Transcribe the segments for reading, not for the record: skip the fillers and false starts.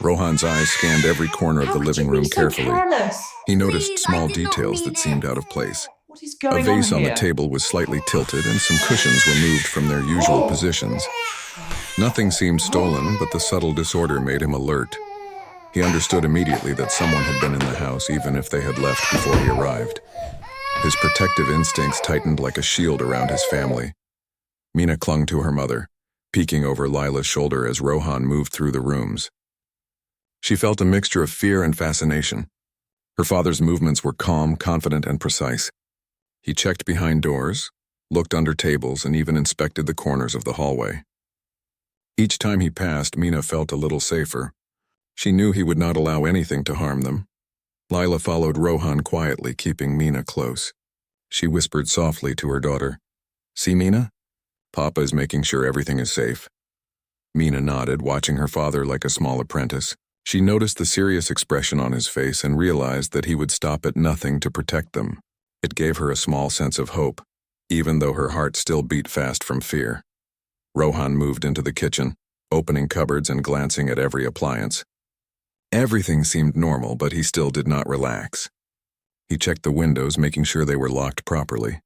Rohan's eyes scanned every corner of How the could living you room be so carefully. careless? He noticed Please, I small did not details mean that seemed it. out of place. What is A going on vase on the here? table was slightly tilted and some cushions were moved from their usual positions. Nothing seemed stolen, but the subtle disorder made him alert. He understood immediately that someone had been in the house, even if they had left before he arrived. His protective instincts tightened like a shield around his family. Mina clung to her mother, peeking over Lila's shoulder as Rohan moved through the rooms. She felt a mixture of fear and fascination. Her father's movements were calm, confident, and precise. He checked behind doors, looked under tables, and even inspected the corners of the hallway. Each time he passed, Mina felt a little safer. She knew he would not allow anything to harm them. Lila followed Rohan quietly, keeping Mina close. She whispered softly to her daughter, "See, Mina? Papa is making sure everything is safe." Mina nodded, watching her father like a small apprentice. She noticed the serious expression on his face and realized that he would stop at nothing to protect them. It gave her a small sense of hope, even though her heart still beat fast from fear. Rohan moved into the kitchen, opening cupboards and glancing at every appliance. Everything seemed normal, but he still did not relax. He checked the windows, making sure they were locked properly.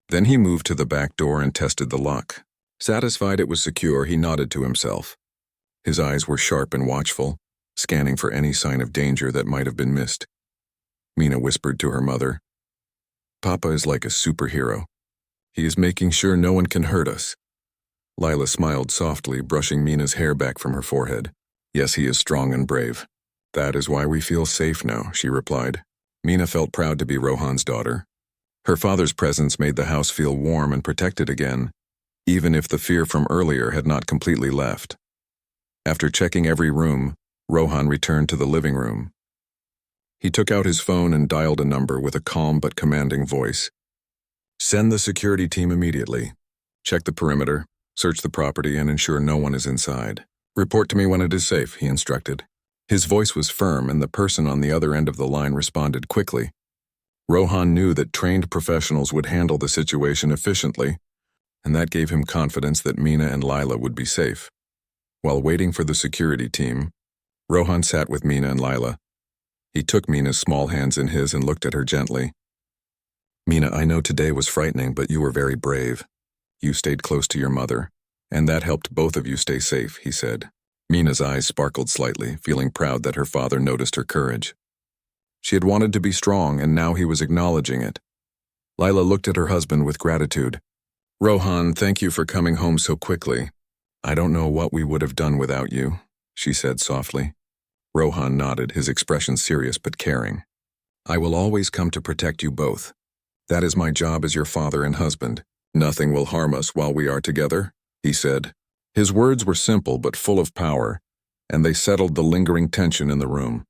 Then he moved to the back door and tested the lock. Satisfied it was secure, he nodded to himself. His eyes were sharp and watchful, scanning for any sign of danger that might have been missed. Mina whispered to her mother, "Papa is like a superhero. He is making sure no one can hurt us." Lila smiled softly, brushing Mina's hair back from her forehead. "Yes, he is strong and brave. That is why we feel safe now," she replied. Mina felt proud to be Rohan's daughter. Her father's presence made the house feel warm and protected again, even if the fear from earlier had not completely left. After checking every room, Rohan returned to the living room. He took out his phone and dialed a number with a calm but commanding voice. "Send the security team immediately. Check the perimeter, search the property, and ensure no one is inside. Report to me when it is safe," he instructed. His voice was firm, and the person on the other end of the line responded quickly. Rohan knew that trained professionals would handle the situation efficiently, and that gave him confidence that Mina and Lila would be safe. While waiting for the security team, Rohan sat with Mina and Lila. He took Mina's small hands in his and looked at her gently. "Mina, I know today was frightening, but you were very brave. You stayed close to your mother, and that helped both of you stay safe," he said. Mina's eyes sparkled slightly, feeling proud that her father noticed her courage. She had wanted to be strong, and now he was acknowledging it. Lila looked at her husband with gratitude. "Rohan, thank you for coming home so quickly. I don't know what we would have done without you," she said softly. Rohan nodded, his expression serious but caring. "I will always come to protect you both. That is my job as your father and husband. Nothing will harm us while we are together," he said. His words were simple but full of power, and they settled the lingering tension in the room.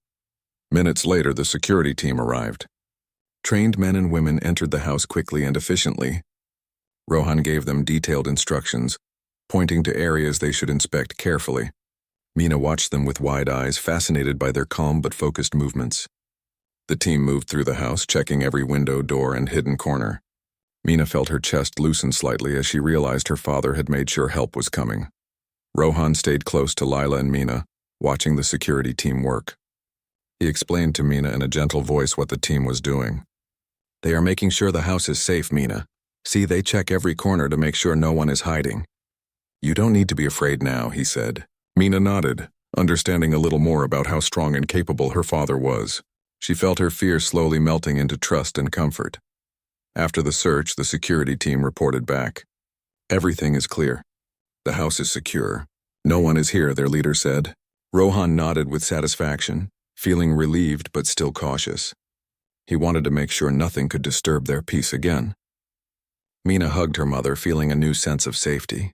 Minutes later, the security team arrived. Trained men and women entered the house quickly and efficiently. Rohan gave them detailed instructions, pointing to areas they should inspect carefully. Mina watched them with wide eyes, fascinated by their calm but focused movements. The team moved through the house, checking every window, door, and hidden corner. Mina felt her chest loosen slightly as she realized her father had made sure help was coming. Rohan stayed close to Lila and Mina, watching the security team work. He explained to Mina in a gentle voice what the team was doing. "They are making sure the house is safe, Mina. See, they check every corner to make sure no one is hiding." "You don't need to be afraid now," he said. Mina nodded, understanding a little more about how strong and capable her father was. She felt her fear slowly melting into trust and comfort. After the search, the security team reported back. "Everything is clear. The house is secure. No one is here," their leader said. Rohan nodded with satisfaction, feeling relieved but still cautious. He wanted to make sure nothing could disturb their peace again. Mina hugged her mother, feeling a new sense of safety.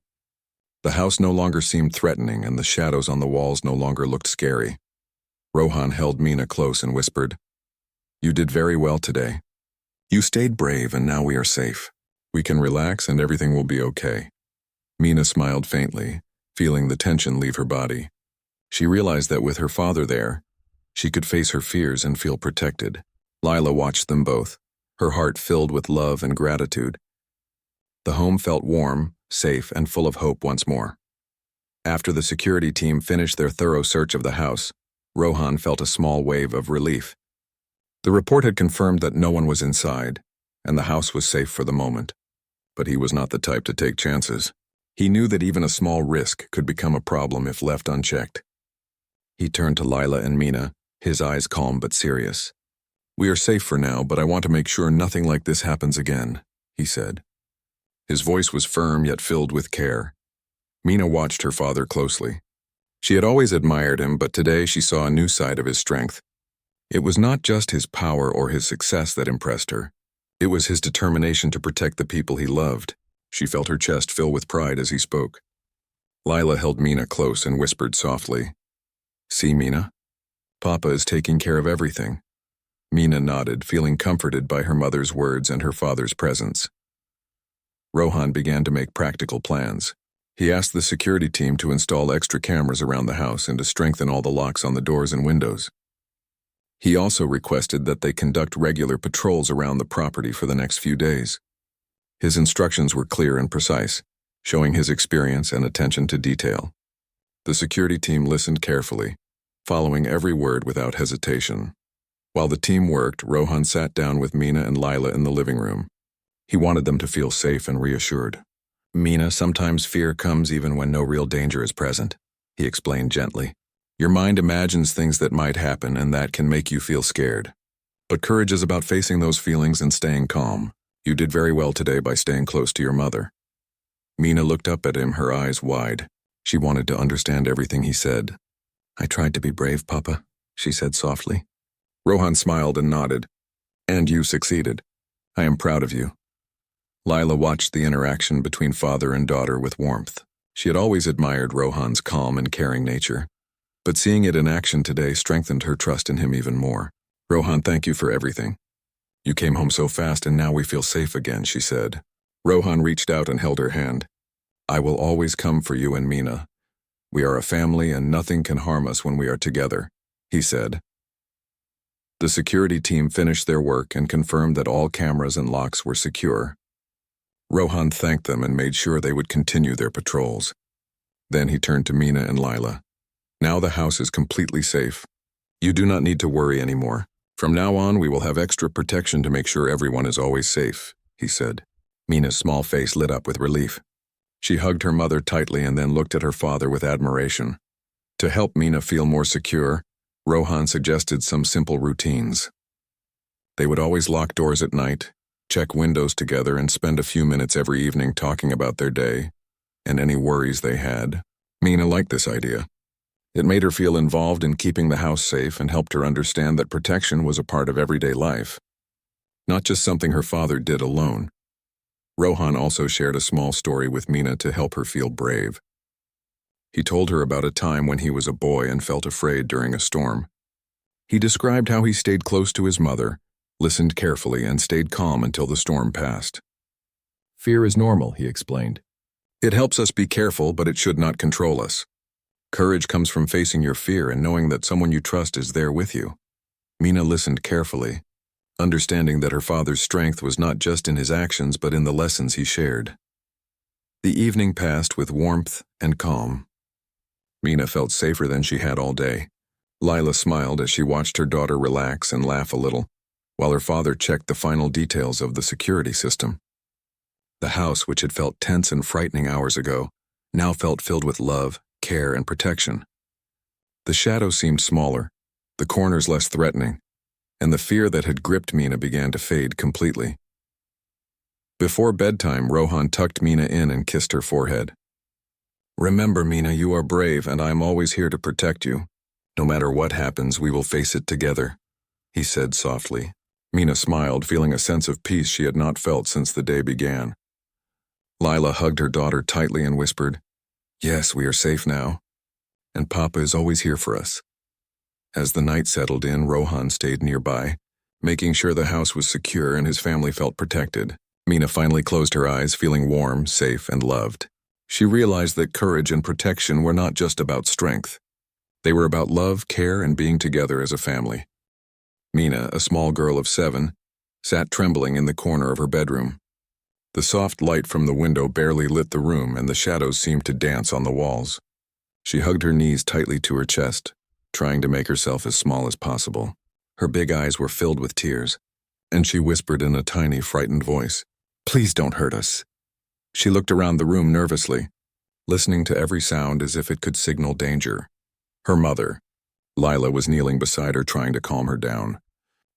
The house no longer seemed threatening, and the shadows on the walls no longer looked scary. Rohan held Mina close and whispered, "You did very well today. You stayed brave, and now we are safe. We can relax and everything will be okay." Mina smiled faintly, feeling the tension leave her body. She realized that with her father there, she could face her fears and feel protected. Lila watched them both, her heart filled with love and gratitude. The home felt warm, safe, and full of hope once more. After the security team finished their thorough search of the house, Rohan felt a small wave of relief. The report had confirmed that no one was inside, and the house was safe for the moment. But he was not the type to take chances. He knew that even a small risk could become a problem if left unchecked. He turned to Lila and Mina, his eyes calm but serious. "We are safe for now, but I want to make sure nothing like this happens again," he said. His voice was firm yet filled with care. Mina watched her father closely. She had always admired him, but today she saw a new side of his strength. It was not just his power or his success that impressed her. It was his determination to protect the people he loved. She felt her chest fill with pride as he spoke. Lila held Mina close and whispered softly, "See, Mina? Papa is taking care of everything." Mina nodded, feeling comforted by her mother's words and her father's presence. Rohan began to make practical plans. He asked the security team to install extra cameras around the house and to strengthen all the locks on the doors and windows. He also requested that they conduct regular patrols around the property for the next few days. His instructions were clear and precise, showing his experience and attention to detail. The security team listened carefully, following every word without hesitation. While the team worked, Rohan sat down with Mina and Lila in the living room. He wanted them to feel safe and reassured. "Mina, sometimes fear comes even when no real danger is present," he explained gently. "Your mind imagines things that might happen, and that can make you feel scared. But courage is about facing those feelings and staying calm. You did very well today by staying close to your mother." Mina looked up at him, her eyes wide. She wanted to understand everything he said. "I tried to be brave, Papa," she said softly. Rohan smiled and nodded. "And you succeeded. I am proud of you." Lila watched the interaction between father and daughter with warmth. She had always admired Rohan's calm and caring nature, but seeing it in action today strengthened her trust in him even more. "Rohan, thank you for everything. You came home so fast and now we feel safe again," she said. Rohan reached out and held her hand. "I will always come for you and Mina. We are a family and nothing can harm us when we are together," he said. The security team finished their work and confirmed that all cameras and locks were secure. Rohan thanked them and made sure they would continue their patrols. Then he turned to Mina and Lila. "Now the house is completely safe. You do not need to worry anymore. From now on, we will have extra protection to make sure everyone is always safe," he said. Mina's small face lit up with relief. She hugged her mother tightly and then looked at her father with admiration. To help Mina feel more secure, Rohan suggested some simple routines. They would always lock doors at night, check windows together, and spend a few minutes every evening talking about their day and any worries they had. Mina liked this idea. It made her feel involved in keeping the house safe and helped her understand that protection was a part of everyday life, not just something her father did alone. Rohan also shared a small story with Mina to help her feel brave. He told her about a time when he was a boy and felt afraid during a storm. He described how he stayed close to his mother, listened carefully, and stayed calm until the storm passed. "Fear is normal," he explained. "It helps us be careful, but it should not control us. Courage comes from facing your fear and knowing that someone you trust is there with you." Mina listened carefully, understanding that her father's strength was not just in his actions but in the lessons he shared. The evening passed with warmth and calm. Mina felt safer than she had all day. Lila smiled as she watched her daughter relax and laugh a little, while her father checked the final details of the security system. The house, which had felt tense and frightening hours ago, now felt filled with love, care, and protection. The shadows seemed smaller, the corners less threatening, and the fear that had gripped Mina began to fade completely. Before bedtime, Rohan tucked Mina in and kissed her forehead. "Remember, Mina, you are brave, and I am always here to protect you. No matter what happens, we will face it together," he said softly. Mina smiled, feeling a sense of peace she had not felt since the day began. Lila hugged her daughter tightly and whispered, "Yes, we are safe now, and Papa is always here for us." As the night settled in, Rohan stayed nearby, making sure the house was secure and his family felt protected. Mina finally closed her eyes, feeling warm, safe, and loved. She realized that courage and protection were not just about strength. They were about love, care, and being together as a family. Mina, a small girl of 7, sat trembling in the corner of her bedroom. The soft light from the window barely lit the room, and the shadows seemed to dance on the walls. She hugged her knees tightly to her chest, trying to make herself as small as possible. Her big eyes were filled with tears, and she whispered in a tiny, frightened voice, "Please don't hurt us." She looked around the room nervously, listening to every sound as if it could signal danger. Her mother, Lila, was kneeling beside her, trying to calm her down.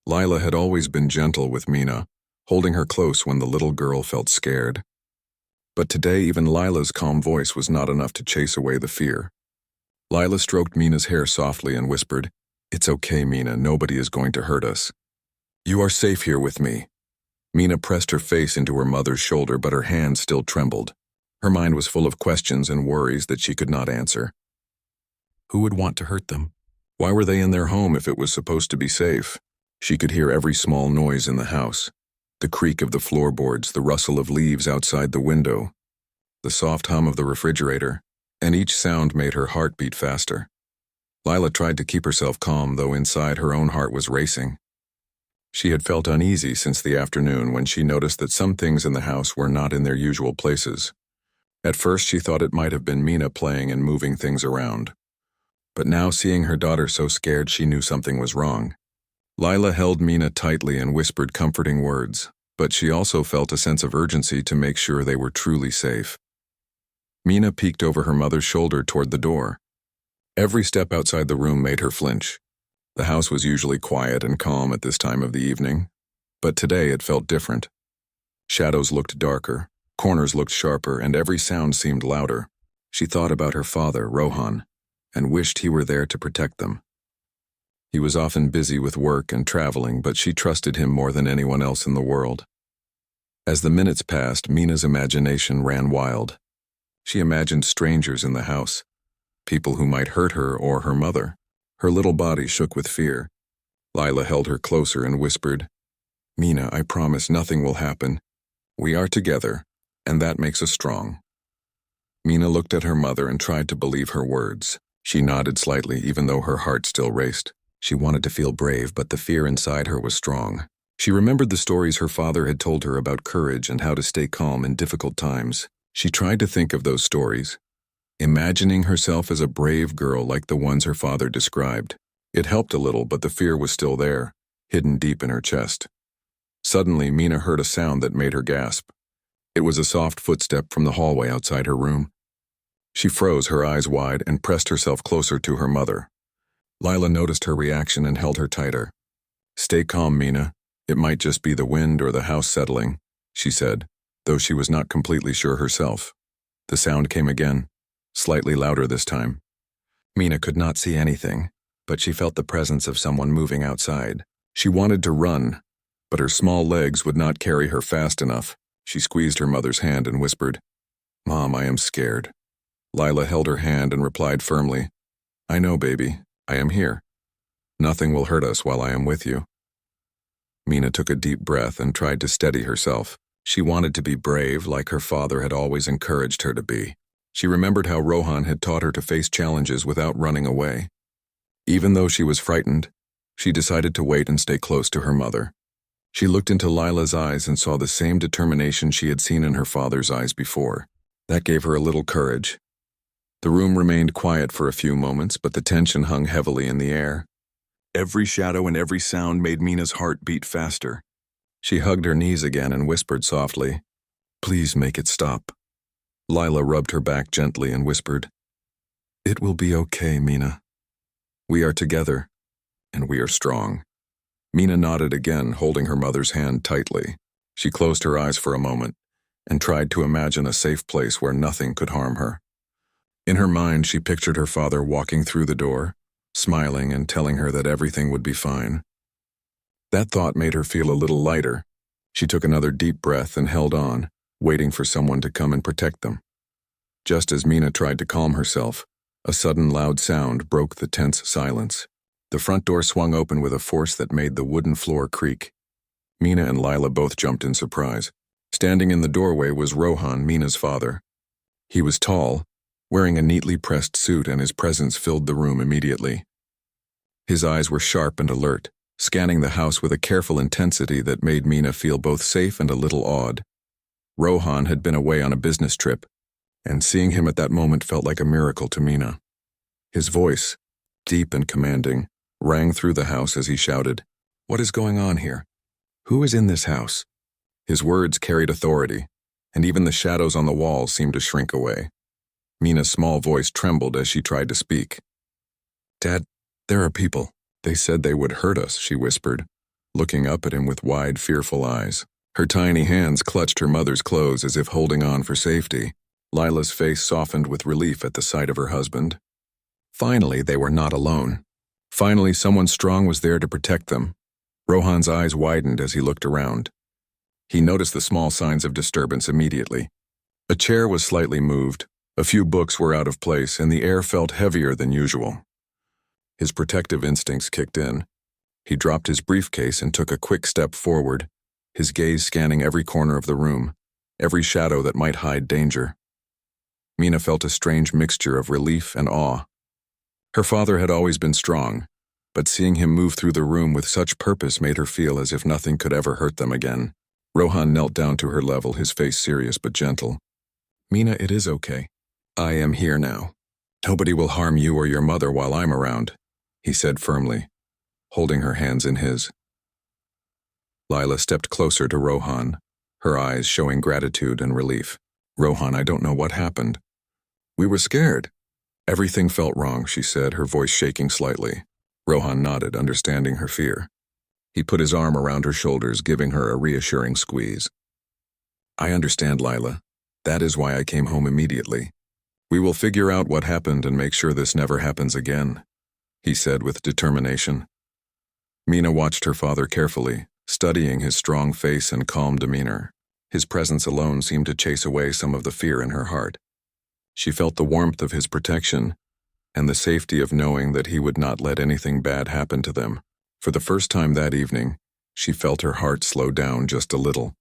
Lila had always been gentle with Mina, holding her close when the little girl felt scared. But today even Lila's calm voice was not enough to chase away the fear. Lila stroked Mina's hair softly and whispered, "It's okay, Mina, nobody is going to hurt us. You are safe here with me." Mina pressed her face into her mother's shoulder, but her hand still trembled. Her mind was full of questions and worries that she could not answer. Who would want to hurt them? Why were they in their home if it was supposed to be safe? She could hear every small noise in the house. The creak of the floorboards, the rustle of leaves outside the window, the soft hum of the refrigerator, and each sound made her heart beat faster. Lila tried to keep herself calm, though inside her own heart was racing. She had felt uneasy since the afternoon when she noticed that some things in the house were not in their usual places. At first she thought it might have been Mina playing and moving things around. But now, seeing her daughter so scared, she knew something was wrong. Lila held Mina tightly and whispered comforting words, but she also felt a sense of urgency to make sure they were truly safe. Mina peeked over her mother's shoulder toward the door. Every step outside the room made her flinch. The house was usually quiet and calm at this time of the evening, but today it felt different. Shadows looked darker, corners looked sharper, and every sound seemed louder. She thought about her father, Rohan, and wished he were there to protect them. He was often busy with work and traveling, but she trusted him more than anyone else in the world. As the minutes passed, Mina's imagination ran wild. She imagined strangers in the house, people who might hurt her or her mother. Her little body shook with fear. Lila held her closer and whispered, "Mina, I promise nothing will happen. We are together, and that makes us strong." Mina looked at her mother and tried to believe her words. She nodded slightly, even though her heart still raced. She wanted to feel brave, but the fear inside her was strong. She remembered the stories her father had told her about courage and how to stay calm in difficult times. She tried to think of those stories, imagining herself as a brave girl like the ones her father described. It helped a little, but the fear was still there, hidden deep in her chest. Suddenly, Mina heard a sound that made her gasp. It was a soft footstep from the hallway outside her room. She froze, her eyes wide, and pressed herself closer to her mother. Lila noticed her reaction and held her tighter. "Stay calm, Mina. It might just be the wind or the house settling," she said, though she was not completely sure herself. The sound came again, slightly louder this time. Mina could not see anything, but she felt the presence of someone moving outside. She wanted to run, but her small legs would not carry her fast enough. She squeezed her mother's hand and whispered, "Mom, I am scared." Lila held her hand and replied firmly, "I know, baby. I am here. Nothing will hurt us while I am with you." Mina took a deep breath and tried to steady herself. She wanted to be brave, like her father had always encouraged her to be. She remembered how Rohan had taught her to face challenges without running away. Even though she was frightened, she decided to wait and stay close to her mother. She looked into Lila's eyes and saw the same determination she had seen in her father's eyes before. That gave her a little courage. The room remained quiet for a few moments, but the tension hung heavily in the air. Every shadow and every sound made Mina's heart beat faster. She hugged her knees again and whispered softly, "Please make it stop." Lila rubbed her back gently and whispered, "It will be okay, Mina. We are together, and we are strong." Mina nodded again, holding her mother's hand tightly. She closed her eyes for a moment and tried to imagine a safe place where nothing could harm her. In her mind, she pictured her father walking through the door, smiling and telling her that everything would be fine. That thought made her feel a little lighter. She took another deep breath and held on, waiting for someone to come and protect them. Just as Mina tried to calm herself, a sudden loud sound broke the tense silence. The front door swung open with a force that made the wooden floor creak. Mina and Lila both jumped in surprise. Standing in the doorway was Rohan, Mina's father. He was tall, wearing a neatly pressed suit, and his presence filled the room immediately. His eyes were sharp and alert, scanning the house with a careful intensity that made Mina feel both safe and a little awed. Rohan had been away on a business trip, and seeing him at that moment felt like a miracle to Mina. His voice, deep and commanding, rang through the house as he shouted, "What is going on here? Who is in this house?" His words carried authority, and even the shadows on the walls seemed to shrink away. Mina's small voice trembled as she tried to speak. "Dad, there are people. They said they would hurt us," she whispered, looking up at him with wide, fearful eyes. Her tiny hands clutched her mother's clothes as if holding on for safety. Lila's face softened with relief at the sight of her husband. Finally, they were not alone. Finally, someone strong was there to protect them. Rohan's eyes widened as he looked around. He noticed the small signs of disturbance immediately. A chair was slightly moved, a few books were out of place, and the air felt heavier than usual. His protective instincts kicked in. He dropped his briefcase and took a quick step forward, his gaze scanning every corner of the room, every shadow that might hide danger. Mina felt a strange mixture of relief and awe. Her father had always been strong, but seeing him move through the room with such purpose made her feel as if nothing could ever hurt them again. Rohan knelt down to her level, his face serious but gentle. "Mina, it is okay. I am here now. Nobody will harm you or your mother while I'm around," he said firmly, holding her hands in his. Lila stepped closer to Rohan, her eyes showing gratitude and relief. "Rohan, I don't know what happened. We were scared. Everything felt wrong," she said, her voice shaking slightly. Rohan nodded, understanding her fear. He put his arm around her shoulders, giving her a reassuring squeeze. "I understand, Lila. That is why I came home immediately. We will figure out what happened and make sure this never happens again," he said with determination. Mina watched her father carefully, studying his strong face and calm demeanor. His presence alone seemed to chase away some of the fear in her heart. She felt the warmth of his protection and the safety of knowing that he would not let anything bad happen to them. For the first time that evening, she felt her heart slow down just a little.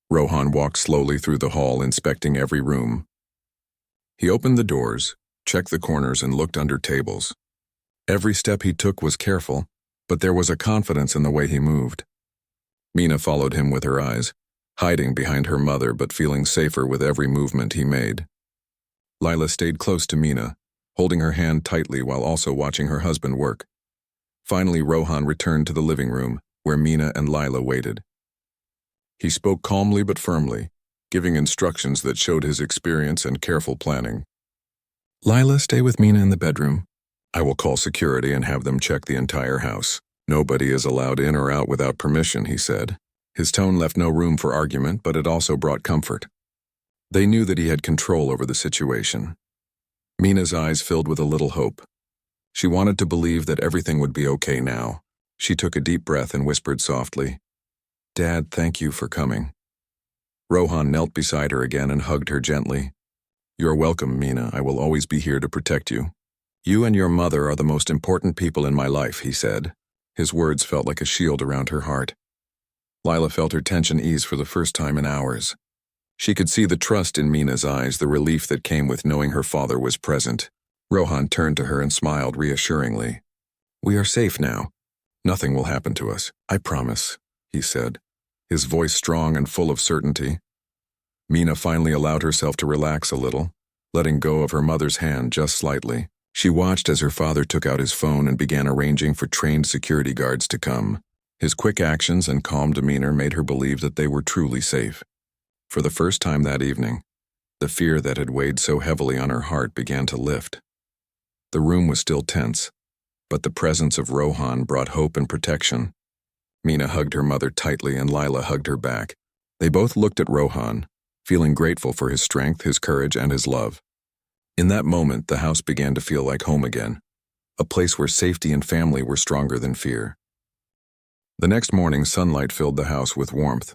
Rohan walked slowly through the hall, inspecting every room. He opened the doors, checked the corners, and looked under tables. Every step he took was careful, but there was a confidence in the way he moved. Mina followed him with her eyes, hiding behind her mother but feeling safer with every movement he made. Lila stayed close to Mina, holding her hand tightly while also watching her husband work. Finally, Rohan returned to the living room, where Mina and Lila waited. He spoke calmly but firmly, giving instructions that showed his experience and careful planning. "Lila, stay with Mina in the bedroom. I will call security and have them check the entire house. Nobody is allowed in or out without permission," he said. His tone left no room for argument, but it also brought comfort. They knew that he had control over the situation. Mina's eyes filled with a little hope. She wanted to believe that everything would be okay now. She took a deep breath and whispered softly, "Dad, thank you for coming." Rohan knelt beside her again and hugged her gently. "You're welcome, Mina. I will always be here to protect you. You and your mother are the most important people in my life," he said. His words felt like a shield around her heart. Lila felt her tension ease for the first time in hours. She could see the trust in Mina's eyes, the relief that came with knowing her father was present. Rohan turned to her and smiled reassuringly. "We are safe now. Nothing will happen to us, I promise," he said, his voice strong and full of certainty. Mina finally allowed herself to relax a little, letting go of her mother's hand just slightly. She watched as her father took out his phone and began arranging for trained security guards to come. His quick actions and calm demeanor made her believe that they were truly safe. For the first time that evening, the fear that had weighed so heavily on her heart began to lift. The room was still tense, but the presence of Rohan brought hope and protection. Mina hugged her mother tightly and Lila hugged her back. They both looked at Rohan, feeling grateful for his strength, his courage, and his love. In that moment, the house began to feel like home again, a place where safety and family were stronger than fear. The next morning, sunlight filled the house with warmth.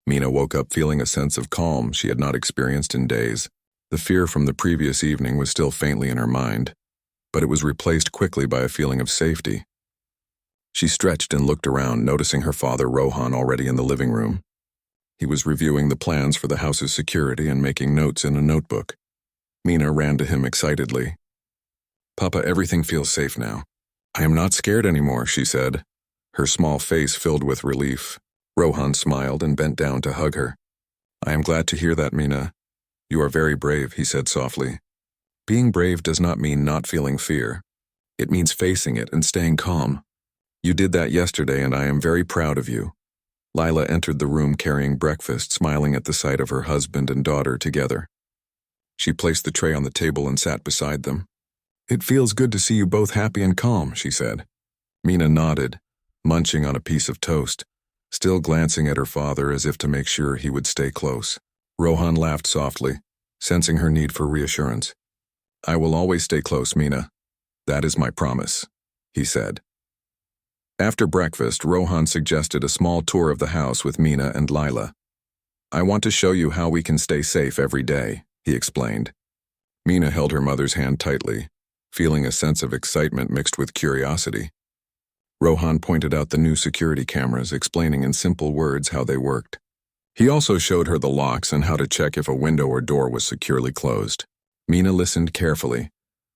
Mina woke up feeling a sense of calm she had not experienced in days. The fear from the previous evening was still faintly in her mind, but it was replaced quickly by a feeling of safety. She stretched and looked around, noticing her father Rohan already in the living room. He was reviewing the plans for the house's security and making notes in a notebook. Mina ran to him excitedly. "Papa, everything feels safe now. I am not scared anymore," she said, her small face filled with relief. Rohan smiled and bent down to hug her. "I am glad to hear that, Mina. You are very brave," he said softly. "Being brave does not mean not feeling fear. It means facing it and staying calm. You did that yesterday, and I am very proud of you. Lila entered the room carrying breakfast, smiling at the sight of her husband and daughter together. She placed the tray on the table and sat beside them. It feels good to see you both happy and calm, she said. Mina nodded, munching on a piece of toast, still glancing at her father as if to make sure he would stay close. Rohan laughed softly, sensing her need for reassurance. I will always stay close, Mina. That is my promise, he said. After breakfast, Rohan suggested a small tour of the house with Mina and Lila. I want to show you how we can stay safe every day, he explained. Mina held her mother's hand tightly, feeling a sense of excitement mixed with curiosity. Rohan pointed out the new security cameras, explaining in simple words how they worked. He also showed her the locks and how to check if a window or door was securely closed. Mina listened carefully,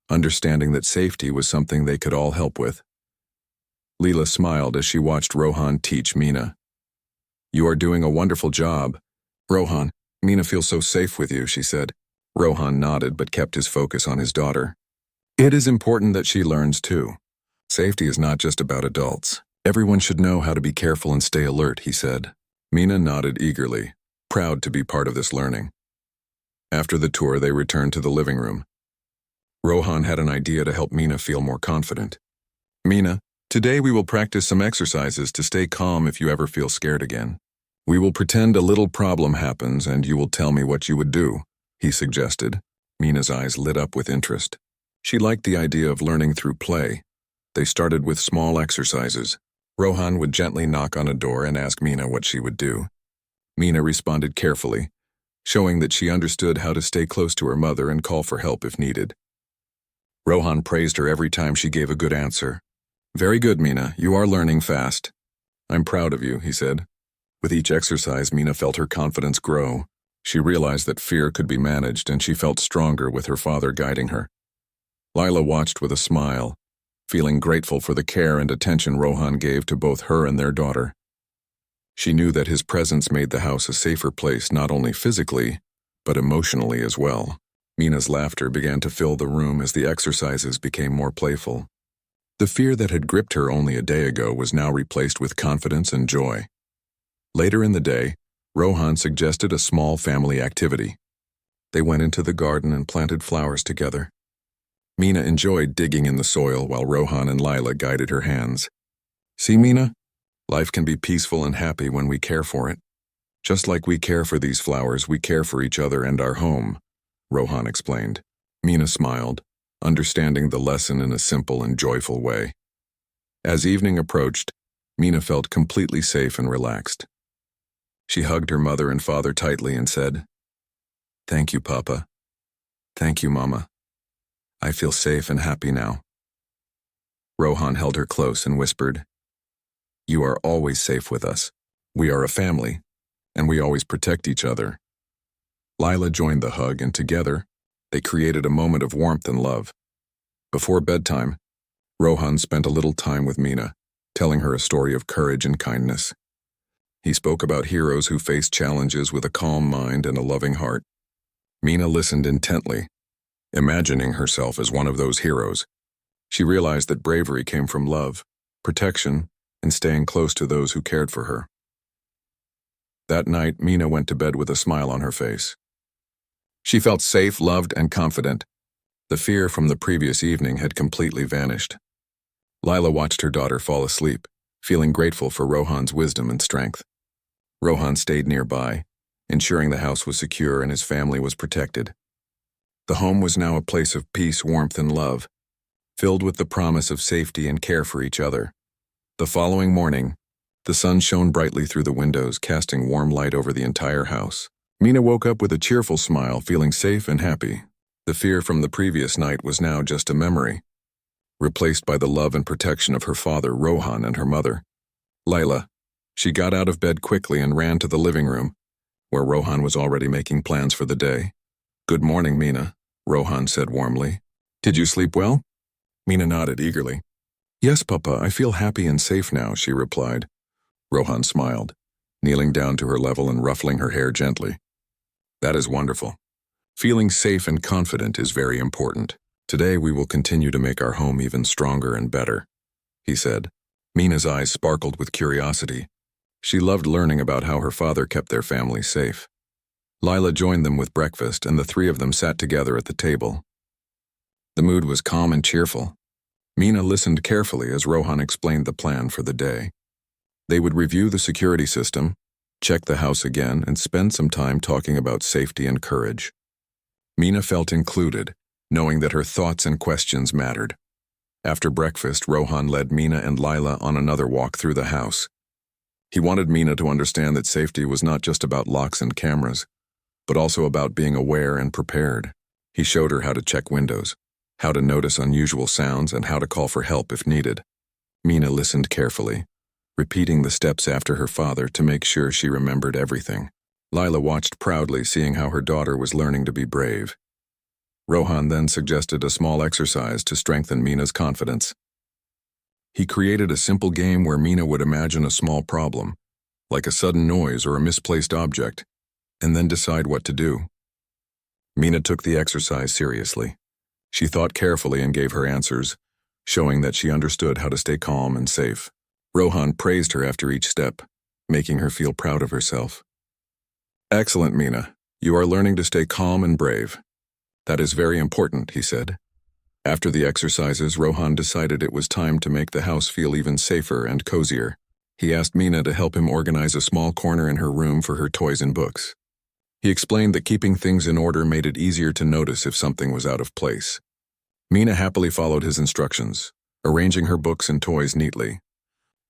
understanding that safety was something they could all help with. Leela smiled as she watched Rohan teach Mina. You are doing a wonderful job. Rohan, Mina feels so safe with you, she said. Rohan nodded but kept his focus on his daughter. It is important that she learns too. Safety is not just about adults. Everyone should know how to be careful and stay alert, he said. Mina nodded eagerly, proud to be part of this learning. After the tour, they returned to the living room. Rohan had an idea to help Mina feel more confident. Mina, today we will practice some exercises to stay calm if you ever feel scared again. We will pretend a little problem happens and you will tell me what you would do, he suggested. Mina's eyes lit up with interest. She liked the idea of learning through play. They started with small exercises. Rohan would gently knock on a door and ask Mina what she would do. Mina responded carefully, showing that she understood how to stay close to her mother and call for help if needed. Rohan praised her every time she gave a good answer. Very good, Mina. You are learning fast. I'm proud of you, he said. With each exercise, Mina felt her confidence grow. She realized that fear could be managed, and she felt stronger with her father guiding her. Lila watched with a smile, feeling grateful for the care and attention Rohan gave to both her and their daughter. She knew that his presence made the house a safer place not only physically, but emotionally as well. Mina's laughter began to fill the room as the exercises became more playful. The fear that had gripped her only a day ago was now replaced with confidence and joy. Later in the day, Rohan suggested a small family activity. They went into the garden and planted flowers together. Mina enjoyed digging in the soil while Rohan and Lila guided her hands. See, Mina? Life can be peaceful and happy when we care for it. Just like we care for these flowers, we care for each other and our home, Rohan explained. Mina smiled, understanding the lesson in a simple and joyful way. As evening approached, Mina felt completely safe and relaxed. She hugged her mother and father tightly and said, Thank you, Papa. Thank you, Mama. I feel safe and happy now. Rohan held her close and whispered, You are always safe with us. We are a family, and we always protect each other. Lila joined the hug, and together, they created a moment of warmth and love. Before bedtime, Rohan spent a little time with Mina, telling her a story of courage and kindness. He spoke about heroes who faced challenges with a calm mind and a loving heart. Mina listened intently, imagining herself as one of those heroes. She realized that bravery came from love, protection, and staying close to those who cared for her. That night, Mina went to bed with a smile on her face. She felt safe, loved, and confident. The fear from the previous evening had completely vanished. Lila watched her daughter fall asleep, feeling grateful for Rohan's wisdom and strength. Rohan stayed nearby, ensuring the house was secure and his family was protected. The home was now a place of peace, warmth, and love, filled with the promise of safety and care for each other. The following morning, the sun shone brightly through the windows, casting warm light over the entire house. Mina woke up with a cheerful smile, feeling safe and happy. The fear from the previous night was now just a memory, replaced by the love and protection of her father, Rohan, and her mother, Lila. She got out of bed quickly and ran to the living room, where Rohan was already making plans for the day. Good morning, Mina, Rohan said warmly. Did you sleep well? Mina nodded eagerly. Yes, Papa, I feel happy and safe now, she replied. Rohan smiled, kneeling down to her level and ruffling her hair gently. That is wonderful. Feeling safe and confident is very important. Today we will continue to make our home even stronger and better, he said. Mina's eyes sparkled with curiosity. She loved learning about how her father kept their family safe. Lila joined them with breakfast, and the three of them sat together at the table. The mood was calm and cheerful. Mina listened carefully as Rohan explained the plan for the day. They would review the security system, check the house again, and spend some time talking about safety and courage. Mina felt included, knowing that her thoughts and questions mattered. After breakfast, Rohan led Mina and Lila on another walk through the house. He wanted Mina to understand that safety was not just about locks and cameras, but also about being aware and prepared. He showed her how to check windows, how to notice unusual sounds, and how to call for help if needed. Mina listened carefully, repeating the steps after her father to make sure she remembered everything. Lila watched proudly, seeing how her daughter was learning to be brave. Rohan then suggested a small exercise to strengthen Mina's confidence. He created a simple game where Mina would imagine a small problem, like a sudden noise or a misplaced object, and then decide what to do. Mina took the exercise seriously. She thought carefully and gave her answers, showing that she understood how to stay calm and safe. Rohan praised her after each step, making her feel proud of herself. "Excellent, Mina. You are learning to stay calm and brave. That is very important," he said. After the exercises, Rohan decided it was time to make the house feel even safer and cozier. He asked Mina to help him organize a small corner in her room for her toys and books. He explained that keeping things in order made it easier to notice if something was out of place. Mina happily followed his instructions, arranging her books and toys neatly.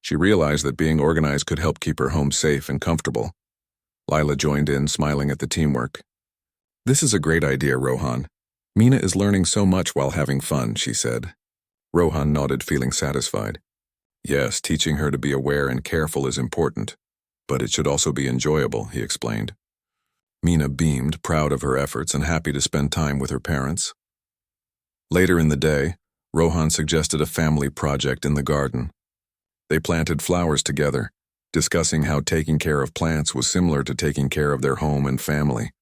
She realized that being organized could help keep her home safe and comfortable. Lila joined in, smiling at the teamwork. "This is a great idea, Rohan. Mina is learning so much while having fun," she said. Rohan nodded, feeling satisfied. "Yes, teaching her to be aware and careful is important, but it should also be enjoyable," he explained. Mina beamed, proud of her efforts and happy to spend time with her parents. Later in the day, Rohan suggested a family project in the garden. They planted flowers together, discussing how taking care of plants was similar to taking care of their home and family.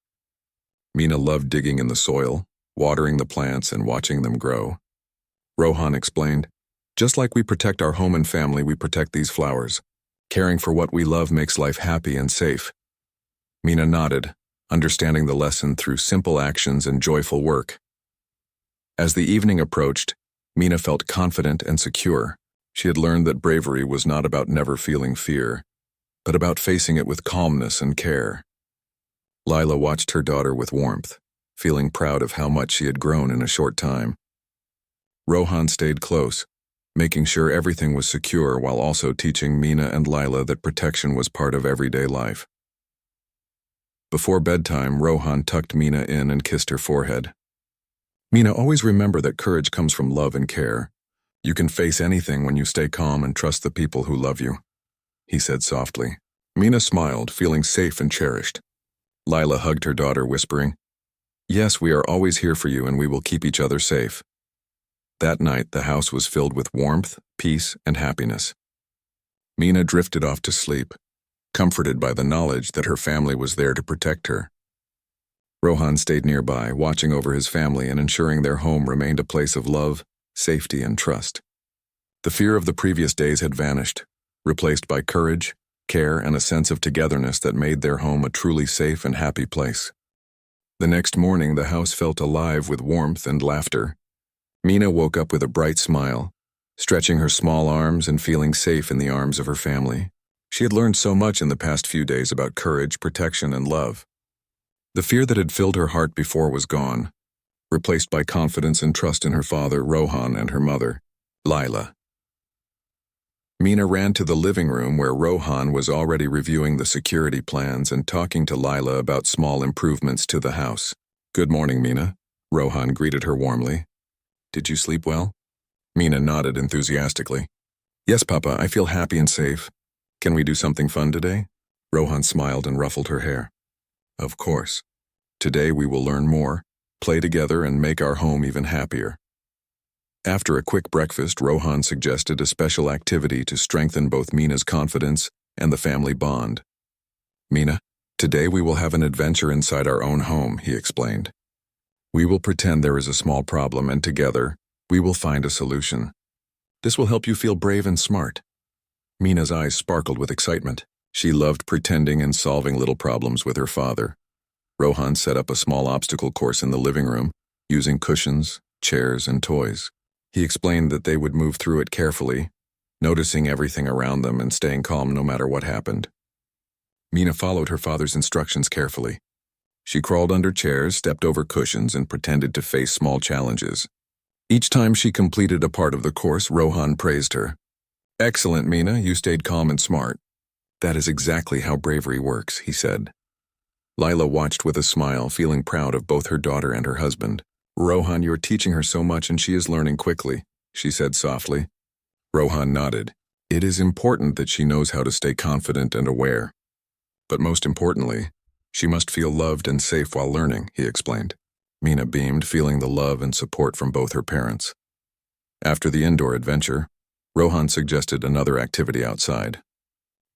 Mina loved digging in the soil, watering the plants, and watching them grow. Rohan explained, "Just like we protect our home and family, we protect these flowers. Caring for what we love makes life happy and safe." Mina nodded, understanding the lesson through simple actions and joyful work. As the evening approached, Mina felt confident and secure. She had learned that bravery was not about never feeling fear, but about facing it with calmness and care. Lila watched her daughter with warmth, feeling proud of how much she had grown in a short time. Rohan stayed close, making sure everything was secure while also teaching Mina and Lila that protection was part of everyday life. Before bedtime, Rohan tucked Mina in and kissed her forehead. "Mina, always remember that courage comes from love and care. You can face anything when you stay calm and trust the people who love you," he said softly. Mina smiled, feeling safe and cherished. Lila hugged her daughter, whispering, "Yes, we are always here for you and we will keep each other safe." That night, the house was filled with warmth, peace, and happiness. Mina drifted off to sleep, comforted by the knowledge that her family was there to protect her. Rohan stayed nearby, watching over his family and ensuring their home remained a place of love, safety, and trust. The fear of the previous days had vanished, replaced by courage, care, and a sense of togetherness that made their home a truly safe and happy place. The next morning, the house felt alive with warmth and laughter. Mina woke up with a bright smile, stretching her small arms and feeling safe in the arms of her family. She had learned so much in the past few days about courage, protection, and love. The fear that had filled her heart before was gone, replaced by confidence and trust in her father, Rohan, and her mother, Lila. Mina ran to the living room where Rohan was already reviewing the security plans and talking to Lila about small improvements to the house. "Good morning, Mina," Rohan greeted her warmly. "Did you sleep well?" Mina nodded enthusiastically. "Yes, Papa, I feel happy and safe. Can we do something fun today?" Rohan smiled and ruffled her hair. "Of course. Today we will learn more, play together, and make our home even happier." After a quick breakfast, Rohan suggested a special activity to strengthen both Mina's confidence and the family bond. "Mina, today we will have an adventure inside our own home," he explained. We will pretend there is a small problem and together, we will find a solution. This will help you feel brave and smart." Mina's eyes sparkled with excitement. She loved pretending and solving little problems with her father. Rohan set up a small obstacle course in the living room, using cushions, chairs, and toys. He explained that they would move through it carefully, noticing everything around them and staying calm no matter what happened. Mina followed her father's instructions carefully. She crawled under chairs, stepped over cushions, and pretended to face small challenges. Each time she completed a part of the course, Rohan praised her. "Excellent, Mina, you stayed calm and smart." "That is exactly how bravery works," he said. Lila watched with a smile, feeling proud of both her daughter and her husband. "Rohan, you're teaching her so much and she is learning quickly," she said softly. Rohan nodded. "It is important that she knows how to stay confident and aware. But most importantly, she must feel loved and safe while learning," he explained. Mina beamed, feeling the love and support from both her parents. After the indoor adventure, Rohan suggested another activity outside.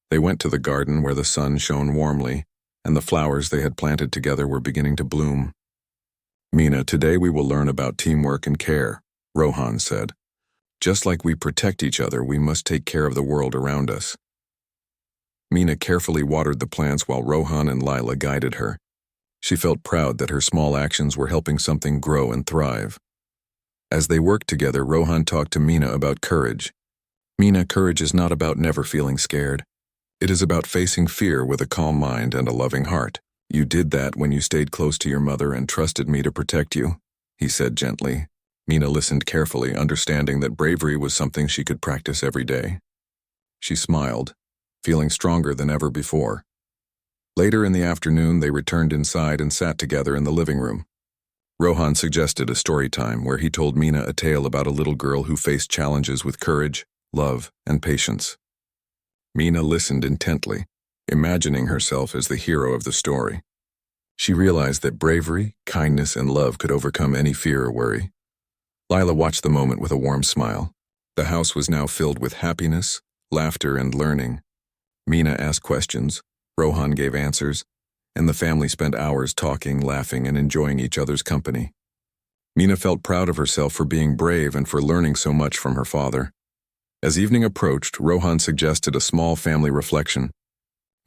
They went to the garden where the sun shone warmly, and the flowers they had planted together were beginning to bloom. "Mina, today we will learn about teamwork and care," Rohan said. "Just like we protect each other, we must take care of the world around us." Mina carefully watered the plants while Rohan and Lila guided her. She felt proud that her small actions were helping something grow and thrive. As they worked together, Rohan talked to Mina about courage. "Mina, courage is not about never feeling scared. It is about facing fear with a calm mind and a loving heart. You did that when you stayed close to your mother and trusted me to protect you," he said gently. Mina listened carefully, understanding that bravery was something she could practice every day. She smiled, feeling stronger than ever before. Later in the afternoon, they returned inside and sat together in the living room. Rohan suggested a story time where he told Mina a tale about a little girl who faced challenges with courage, love, and patience. Mina listened intently, imagining herself as the hero of the story. She realized that bravery, kindness, and love could overcome any fear or worry. Lila watched the moment with a warm smile. The house was now filled with happiness, laughter, and learning. Mina asked questions, Rohan gave answers, and the family spent hours talking, laughing, and enjoying each other's company. Mina felt proud of herself for being brave and for learning so much from her father. As evening approached, Rohan suggested a small family reflection.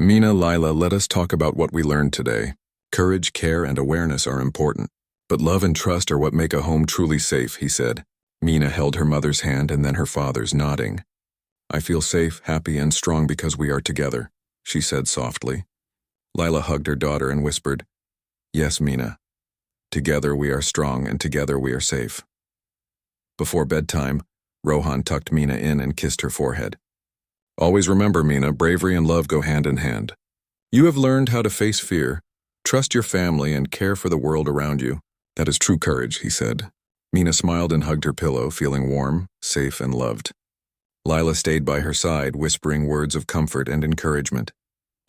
"Mina, Lila, let us talk about what we learned today. Courage, care, and awareness are important, but love and trust are what make a home truly safe," he said. Mina held her mother's hand and then her father's, nodding. "I feel safe, happy, and strong because we are together," she said softly. Lila hugged her daughter and whispered, "Yes, Mina. Together we are strong and together we are safe." Before bedtime, Rohan tucked Mina in and kissed her forehead. "Always remember, Mina, bravery and love go hand in hand. You have learned how to face fear, trust your family, and care for the world around you. That is true courage," he said. Mina smiled and hugged her pillow, feeling warm, safe, and loved. Lila stayed by her side, whispering words of comfort and encouragement.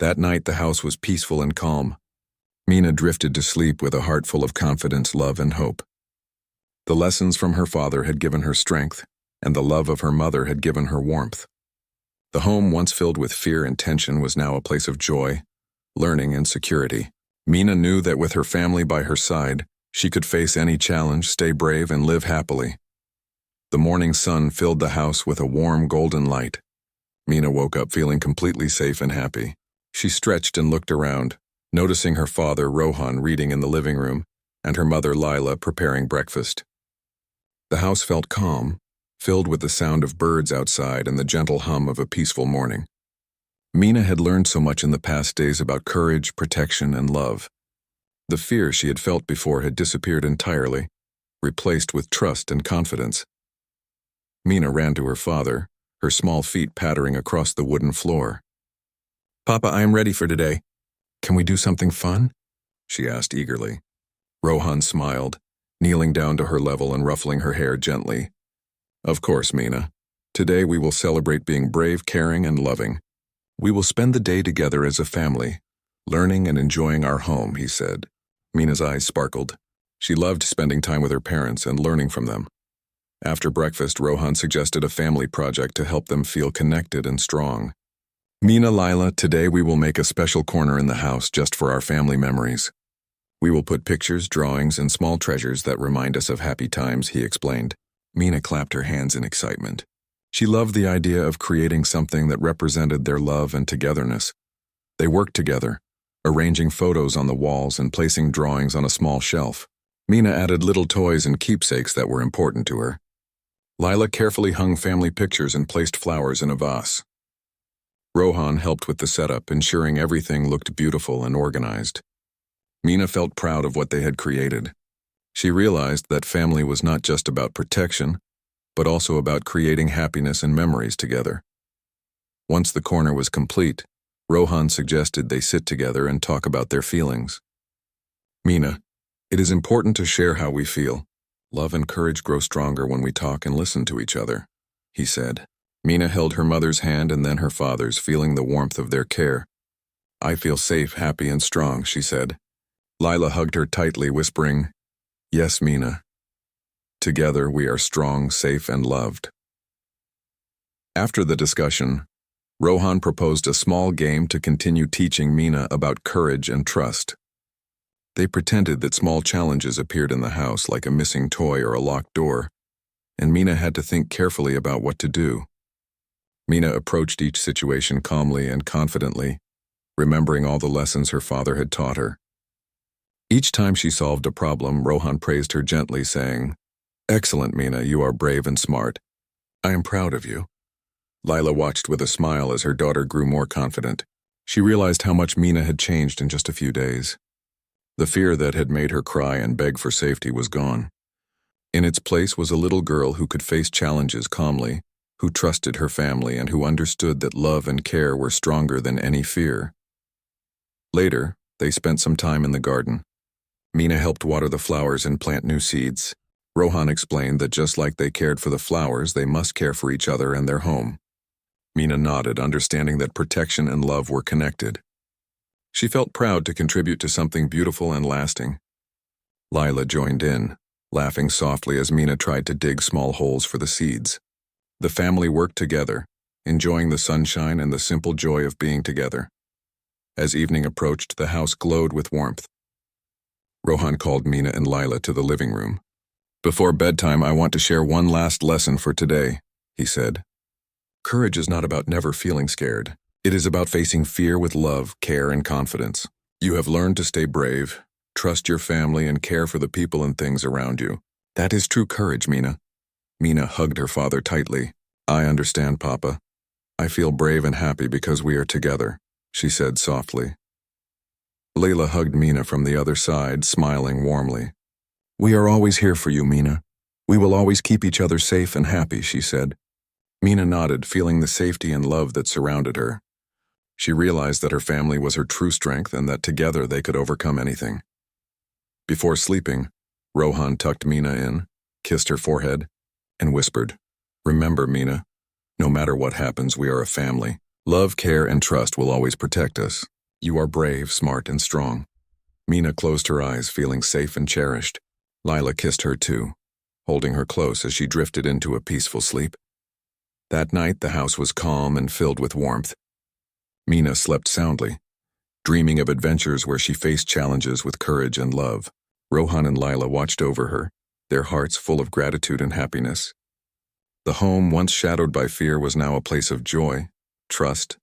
That night, the house was peaceful and calm. Mina drifted to sleep with a heart full of confidence, love, and hope. The lessons from her father had given her strength, and the love of her mother had given her warmth. The home, once filled with fear and tension, was now a place of joy, learning, and security. Mina knew that with her family by her side, she could face any challenge, stay brave, and live happily. The morning sun filled the house with a warm golden light. Mina woke up feeling completely safe and happy. She stretched and looked around, noticing her father, Rohan, reading in the living room, and her mother, Lila, preparing breakfast. The house felt calm, filled with the sound of birds outside and the gentle hum of a peaceful morning. Mina had learned so much in the past days about courage, protection, and love. The fear she had felt before had disappeared entirely, replaced with trust and confidence. Mina ran to her father, her small feet pattering across the wooden floor. "Papa, I am ready for today. Can we do something fun?" she asked eagerly. Rohan smiled, kneeling down to her level and ruffling her hair gently. "Of course, Mina. Today we will celebrate being brave, caring, and loving. We will spend the day together as a family, learning and enjoying our home," he said. Mina's eyes sparkled. She loved spending time with her parents and learning from them. After breakfast, Rohan suggested a family project to help them feel connected and strong. "Mina, Lila, today we will make a special corner in the house just for our family memories. We will put pictures, drawings, and small treasures that remind us of happy times, he explained. Mina clapped her hands in excitement. She loved the idea of creating something that represented their love and togetherness. They worked together, arranging photos on the walls and placing drawings on a small shelf. Mina added little toys and keepsakes that were important to her. Lila carefully hung family pictures and placed flowers in a vase. Rohan helped with the setup, ensuring everything looked beautiful and organized. Mina felt proud of what they had created. She realized that family was not just about protection, but also about creating happiness and memories together. Once the corner was complete, Rohan suggested they sit together and talk about their feelings. Mina, it is important to share how we feel. Love and courage grow stronger when we talk and listen to each other, he said. Mina held her mother's hand and then her father's, feeling the warmth of their care. I feel safe, happy, and strong, she said. Lila hugged her tightly, whispering, Yes, Mina. Together we are strong, safe, and loved. After the discussion, Rohan proposed a small game to continue teaching Mina about courage and trust. They pretended that small challenges appeared in the house, like a missing toy or a locked door, and Mina had to think carefully about what to do. Mina approached each situation calmly and confidently, remembering all the lessons her father had taught her. Each time she solved a problem, Rohan praised her gently, saying, Excellent, Mina, you are brave and smart. I am proud of you. Lila watched with a smile as her daughter grew more confident. She realized how much Mina had changed in just a few days. The fear that had made her cry and beg for safety was gone. In its place was a little girl who could face challenges calmly, who trusted her family and who understood that love and care were stronger than any fear. Later, they spent some time in the garden. Mina helped water the flowers and plant new seeds. Rohan explained that just like they cared for the flowers, they must care for each other and their home. Mina nodded, understanding that protection and love were connected. She felt proud to contribute to something beautiful and lasting. Lila joined in, laughing softly as Mina tried to dig small holes for the seeds. The family worked together, enjoying the sunshine and the simple joy of being together. As evening approached, the house glowed with warmth. Rohan called Mina and Lila to the living room. Before bedtime, I want to share one last lesson for today, he said. Courage is not about never feeling scared. It is about facing fear with love, care, and confidence. You have learned to stay brave, trust your family, and care for the people and things around you. That is true courage, Mina. Mina hugged her father tightly. I understand, Papa. I feel brave and happy because we are together, she said softly. Layla hugged Mina from the other side, smiling warmly. We are always here for you, Mina. We will always keep each other safe and happy, she said. Mina nodded, feeling the safety and love that surrounded her. She realized that her family was her true strength and that together they could overcome anything. Before sleeping, Rohan tucked Mina in, kissed her forehead, and whispered, Remember, Mina, no matter what happens, we are a family. Love, care, and trust will always protect us. You are brave, smart, and strong. Mina closed her eyes, feeling safe and cherished. Lila kissed her too, holding her close as she drifted into a peaceful sleep. That night, the house was calm and filled with warmth. Mina slept soundly, dreaming of adventures where she faced challenges with courage and love. Rohan and Lila watched over her, their hearts full of gratitude and happiness. The home, once shadowed by fear, was now a place of joy, trust,